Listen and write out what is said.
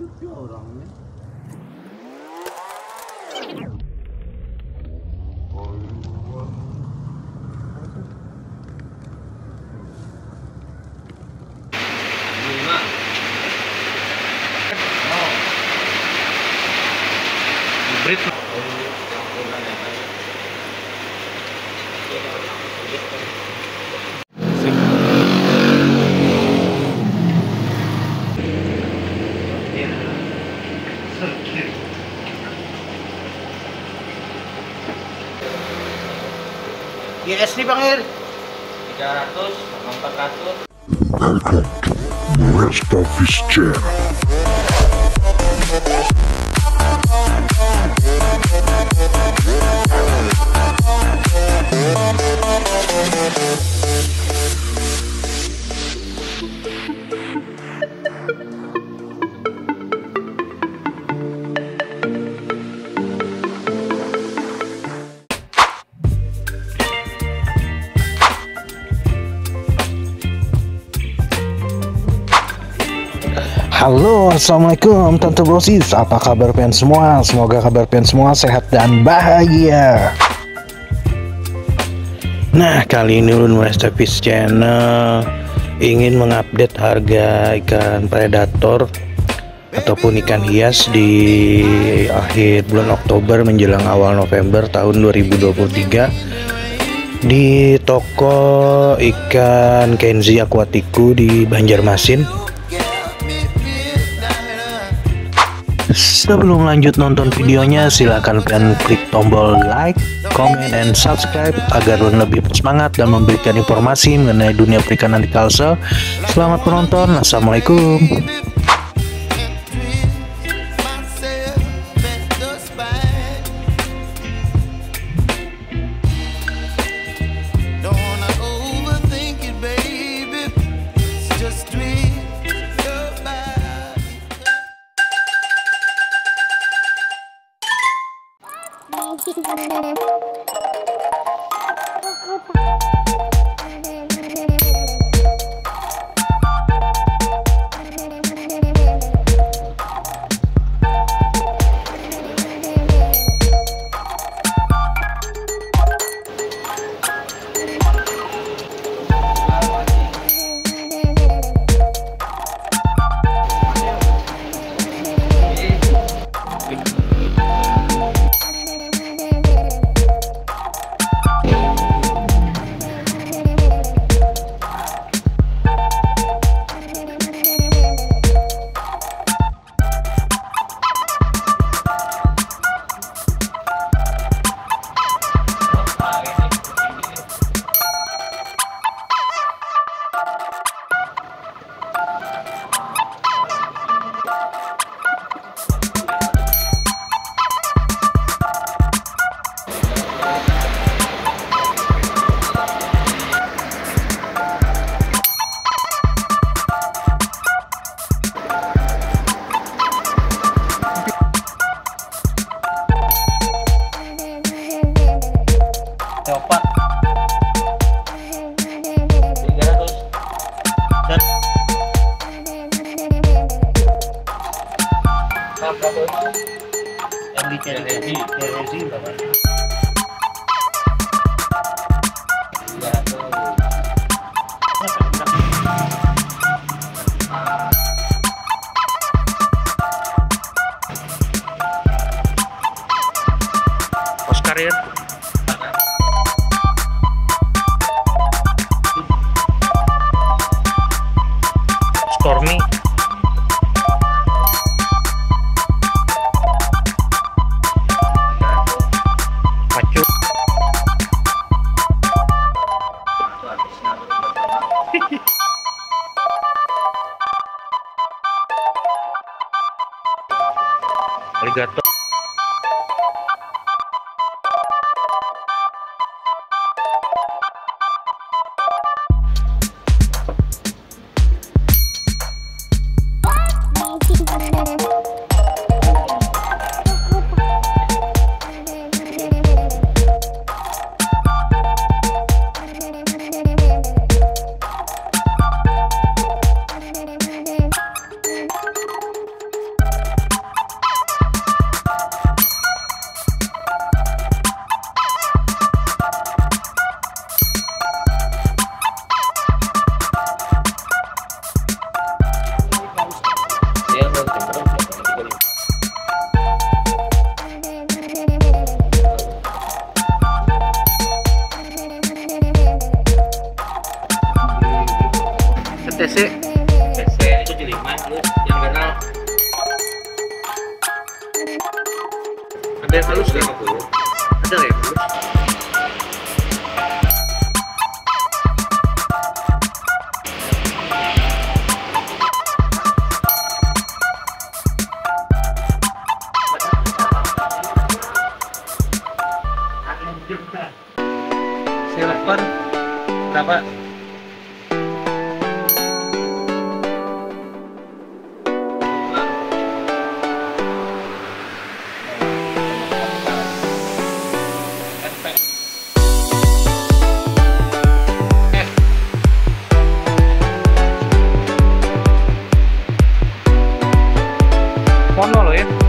orangnya. Hybrid. GS nih Bang Ir. 300 sama 400. Welcome to Rest Office Channel. Halo, assalamualaikum Tante Brosis. Apa kabar pian semua? Semoga kabar pian semua sehat dan bahagia. Nah, kali ini Ulun Rest Office Channel ingin mengupdate harga ikan predator ataupun ikan hias di akhir bulan Oktober menjelang awal November tahun 2023 di toko ikan Kenzi Aquatico di Banjarmasin. Sebelum lanjut nonton videonya, silahkan kalian klik tombol like, comment, and subscribe agar lebih bersemangat dan memberikan informasi mengenai dunia perikanan di Kalsel. Selamat menonton. Assalamualaikum. Coba 300 dan Yang dicari Kenzi berapa? 300. Oscar ya. Stormy. Pacu. Alligator. Ada yang halus nggak? Ada yang halus. Silver berapa? Mono loh ya.